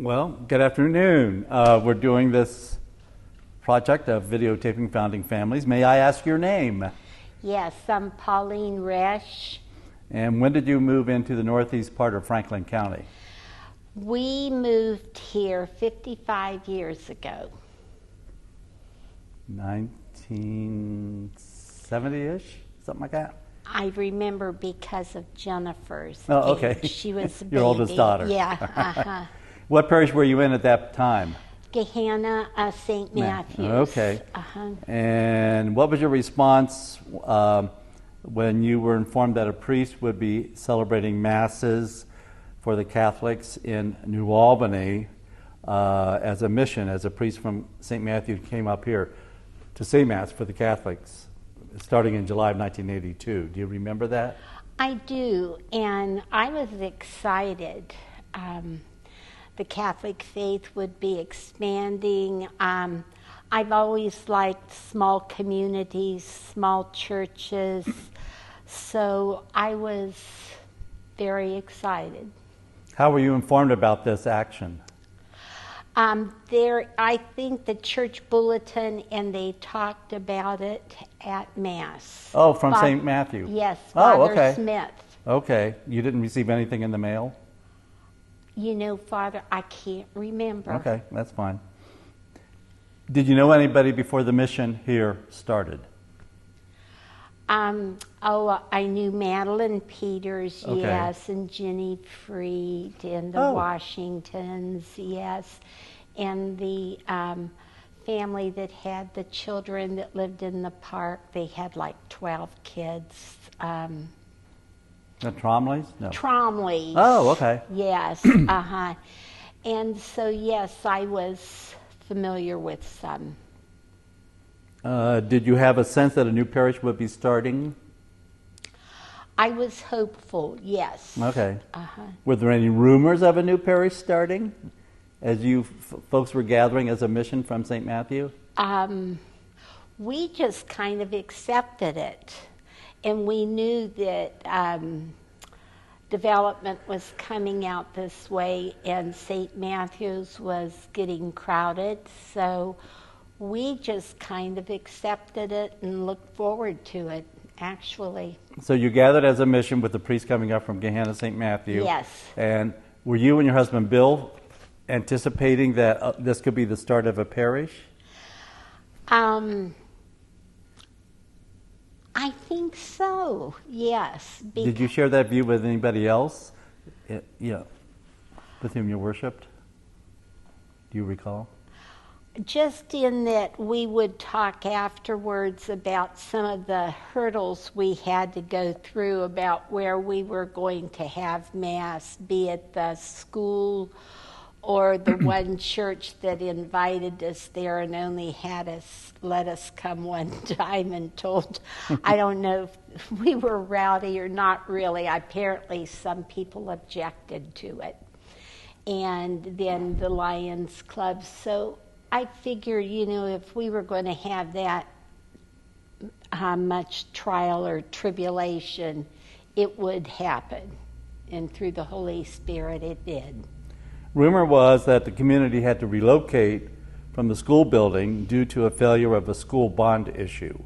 Well, good afternoon. We're doing this project of videotaping founding families. May I ask your name? Yes, I'm Pauline Resch. And when did you move into the northeast part of Franklin County? We moved here 55 years ago. 1970-ish, something like that? I remember because of Jennifer's Oh, okay. age. She was a baby. Your oldest daughter. Yeah, What parish were you in at that time? Gehanna, St. Matthews. Okay. And what was your response when you were informed that a priest would be celebrating masses for the Catholics in New Albany as a mission, as a priest from St. Matthew came up here to say Mass for the Catholics starting in July of 1982. Do you remember that? I do, and I was excited. The Catholic faith would be expanding. I've always liked small communities, small churches, so I was very excited. How were you informed about this action? I think the church bulletin, and they talked about it at Mass. Oh, from St. Matthew? Yes, Oh, Father okay. Smith. Okay. You didn't receive anything in the mail? You know, Father, I can't remember. Okay, that's fine. Did you know anybody before the mission here started? I knew Madeline Peters, Okay. yes, and Jenny Freed, and the Washingtons, yes, and the family that had the children that lived in the park. They had like 12 kids. The Tromleys? No. Tromleys. Oh, okay. Yes, And so, yes, I was familiar with some. Did you have a sense that a new parish would be starting? I was hopeful, yes. Okay. Were there any rumors of a new parish starting as you folks were gathering as a mission from St. Matthew? We just kind of accepted it. And we knew that development was coming out this way, and St. Matthew's was getting crowded. So we just kind of accepted it and looked forward to it, actually. So you gathered as a mission with the priest coming up from Gehanna, St. Matthew. Yes. And were you and your husband Bill anticipating that this could be the start of a parish? I think so, yes. Did you share that view with anybody else with whom you worshipped? Do you recall? Just in that we would talk afterwards about some of the hurdles we had to go through about where we were going to have Mass, be it the school or the one church that invited us there and only let us come one time and told, I don't know if we were rowdy or not really. Apparently some people objected to it. And then the Lions Club. So I figured, if we were going to have that much trial or tribulation, it would happen. And through the Holy Spirit, it did. Rumor was that the community had to relocate from the school building due to a failure of a school bond issue.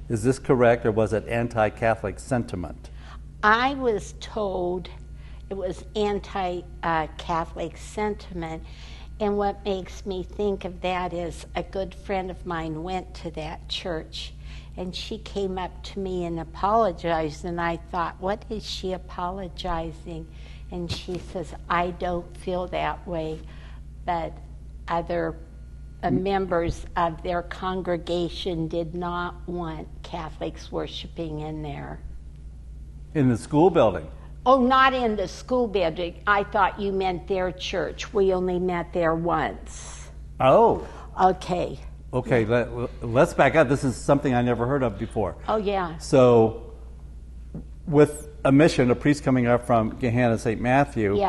Is this correct, or was it anti-Catholic sentiment? I was told it was anti-Catholic sentiment, and what makes me think of that is a good friend of mine went to that church, and she came up to me and apologized, and I thought, what is she apologizing? And she says, I don't feel that way, but other members of their congregation did not want Catholics worshiping in there. In the school building? Oh, not in the school building. I thought you meant their church. We only met there once. Oh. Okay. Okay, let's back up. This is something I never heard of before. Oh, yeah. So, with a mission, a priest coming up from Gehanna, St. Matthew,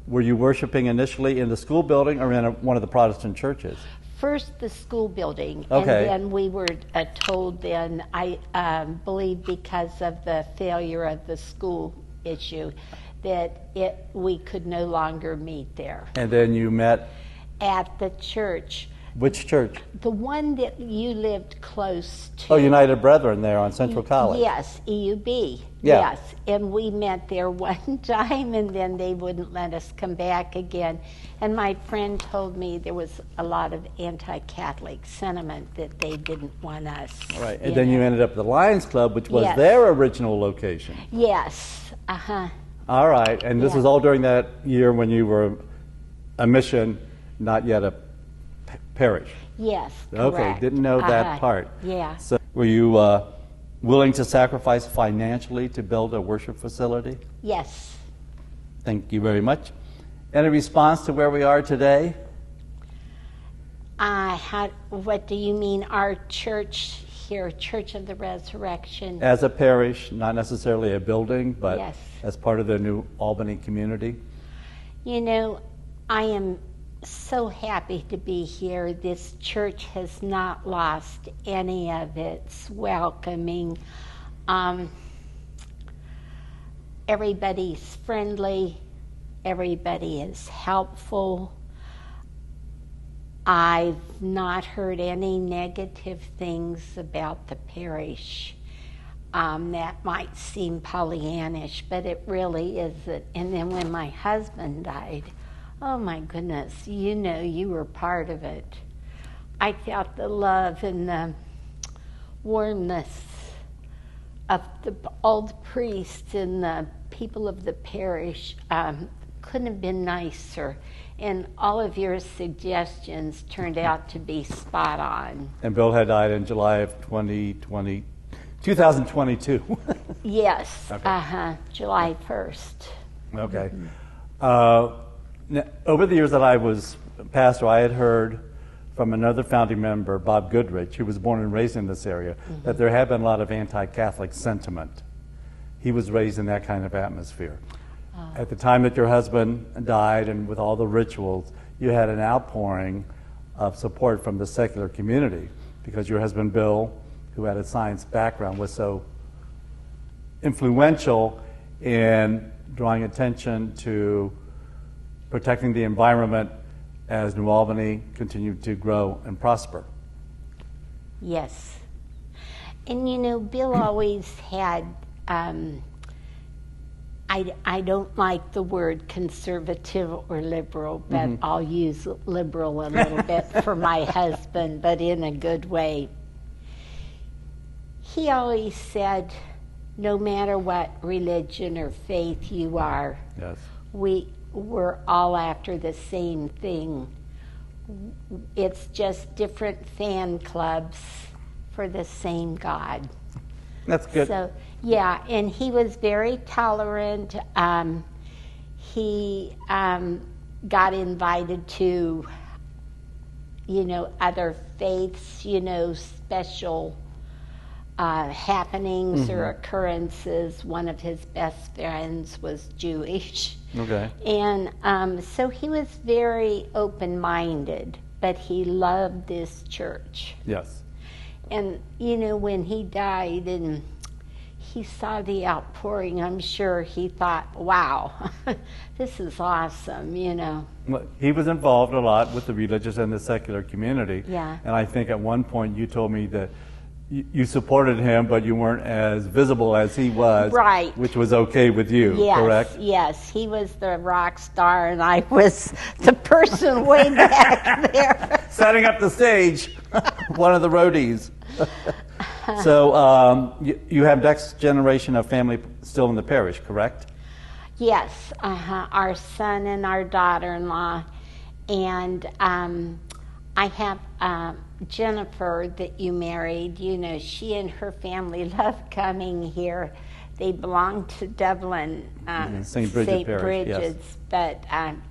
were you worshiping initially in the school building or in one of the Protestant churches? First the school building, okay. And then we were told then, I believe because of the failure of the school issue, that we could no longer meet there. And then you met At the church. which church? The one that you lived close to. Oh, United Brethren there on Central College. Yes, EUB. Yeah. Yes, and we met there one time, and then they wouldn't let us come back again. And my friend told me there was a lot of anti-Catholic sentiment that they didn't want us. Right, and then you ended up at the Lions Club, which was Yes. their original location. Yes, All right, and this Yeah. was all during that year when you were a mission, not yet a parish. yes, Okay, correct. didn't know that part. Yeah. So were you willing to sacrifice financially to build a worship facility? Yes. Thank you very much. Any response to where we are today? What do you mean, our church here, Church of the Resurrection? As a parish, not necessarily a building, but Yes. as part of the New Albany community? You know, I am so happy to be here. This church has not lost any of its welcoming. Everybody's friendly. Everybody is helpful. I've not heard any negative things about the parish. That might seem Pollyannish, but it really isn't. And then when my husband died, oh my goodness, you know, you were part of it. I felt the love and the warmness of the old priest and the people of the parish. Couldn't have been nicer. And all of your suggestions turned out to be spot on. And Bill had died in July of 2022. Yes, Okay. July 1st. Okay. Now, over the years that I was pastor, I had heard from another founding member, Bob Goodrich, who was born and raised in this area, that there had been a lot of anti-Catholic sentiment. He was raised in that kind of atmosphere. At the time that your husband died and with all the rituals, you had an outpouring of support from the secular community because your husband, Bill, who had a science background, was so influential in drawing attention to protecting the environment as New Albany continued to grow and prosper. Yes. And you know, Bill always had, I don't like the word conservative or liberal, but I'll use liberal a little bit for my husband, but in a good way. He always said, no matter what religion or faith you are, Yes. we're all after the same thing. It's just different fan clubs for the same God. That's good. So, yeah, and he was very tolerant. He got invited to, you know, other faiths, you know, special happenings or occurrences. One of his best friends was Jewish. Okay. And so he was very open-minded, but he loved this church. Yes. And, you know, when he died and he saw the outpouring, I'm sure he thought, wow, this is awesome, you know. Well, he was involved a lot with the religious and the secular community. Yeah. And I think at one point you told me that you supported him, but you weren't as visible as he was. Right. Which was okay with you, Yes, correct? yes, he was the rock star and I was the person way back there. Setting up the stage, one of the roadies. So you have next generation of family still in the parish, correct? Yes, our son and our daughter-in-law. And I have Jennifer that you married. You know, she and her family love coming here. They belong to Dublin, St. Bridget Parish, yes. Bridget's, but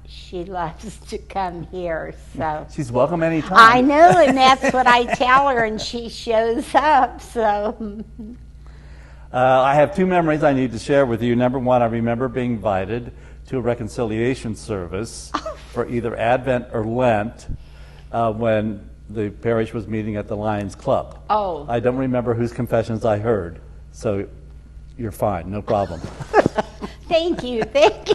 she loves to come here. So She's welcome anytime. I know, and that's what I tell her, and she shows up. So I have two memories I need to share with you. Number one, I remember being invited to a reconciliation service for either Advent or Lent when the parish was meeting at the Lions Club. Oh. I don't remember whose confessions I heard, so you're fine, no problem. Thank you, thank you.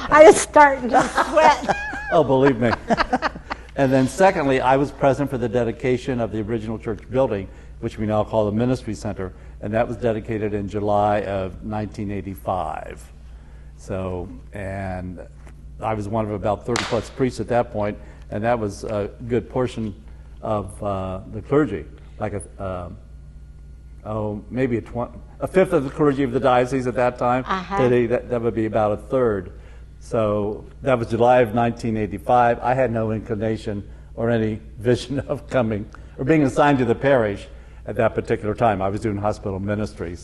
I was starting to sweat. Oh, believe me. And then secondly, I was present for the dedication of the original church building, which we now call the Ministry Center, and that was dedicated in July of 1985. So, and I was one of about 30-plus priests at that point, and that was a good portion of the clergy, like maybe a fifth of the clergy of the diocese at that time. Today, that would be about a third. So that was July of 1985. I had no inclination or any vision of coming or being assigned to the parish at that particular time. I was doing hospital ministry,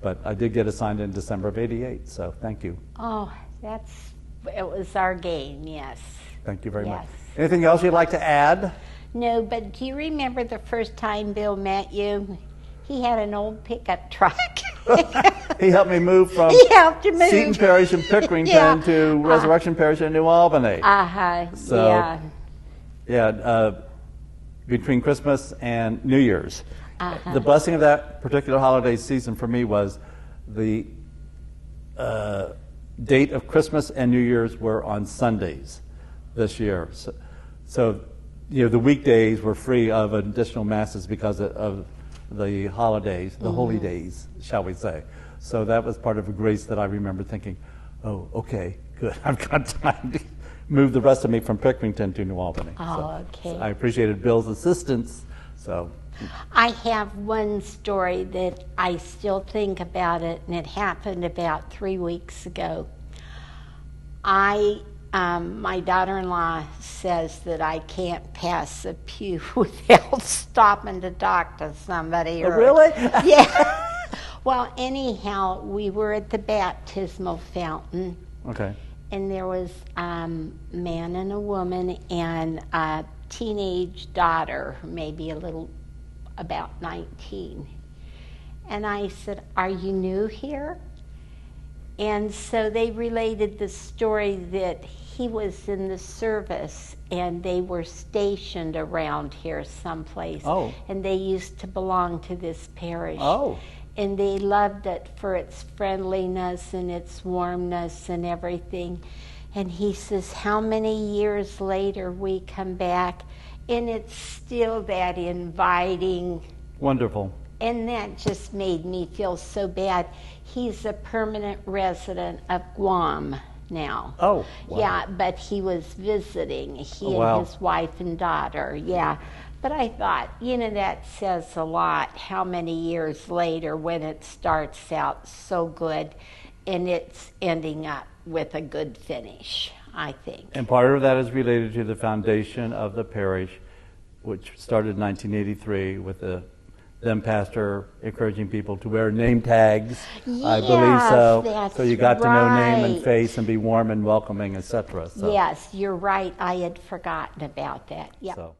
but I did get assigned in December of '88. So thank you. Oh, it was our gain, yes. Thank you very much. Anything else you'd like to add? No, but do you remember the first time Bill met you? He had an old pickup truck. He helped me move from Seton Parish in Pickerington to Resurrection Parish in New Albany. So, between Christmas and New Year's. The blessing of that particular holiday season for me was the date of Christmas and New Year's were on Sundays this year. So the weekdays were free of additional masses because of the holidays, the holy days, shall we say. So that was part of a grace that I remember thinking, oh, okay, good. I've got time to move the rest of me from Pickerington to New Albany. Okay. So I appreciated Bill's assistance. So I have one story that I still think about it, and it happened about 3 weeks ago. My daughter-in-law says that I can't pass a pew without stopping to talk to somebody. Really? Yeah. Well, anyhow, we were at the baptismal fountain. Okay. And there was a man and a woman and a teenage daughter, maybe about 19. And I said, "Are you new here?" And so they related the story that he was in the service and they were stationed around here someplace. Oh. And they used to belong to this parish. Oh. And they loved it for its friendliness and its warmness and everything. And he says, how many years later we come back and it's still that inviting. Wonderful. And that just made me feel so bad. He's a permanent resident of Guam now. Oh, wow. Yeah, but he was visiting, and his wife and daughter, yeah. But I thought, that says a lot how many years later when it starts out so good and it's ending up with a good finish, I think. And part of that is related to the foundation of the parish, which started in 1983 with the then pastor encouraging people to wear name tags. Yes, I believe so. That's so you got to know name and right. face and be warm and welcoming, etc. Yes, you're right. I had forgotten about that. Yeah. So.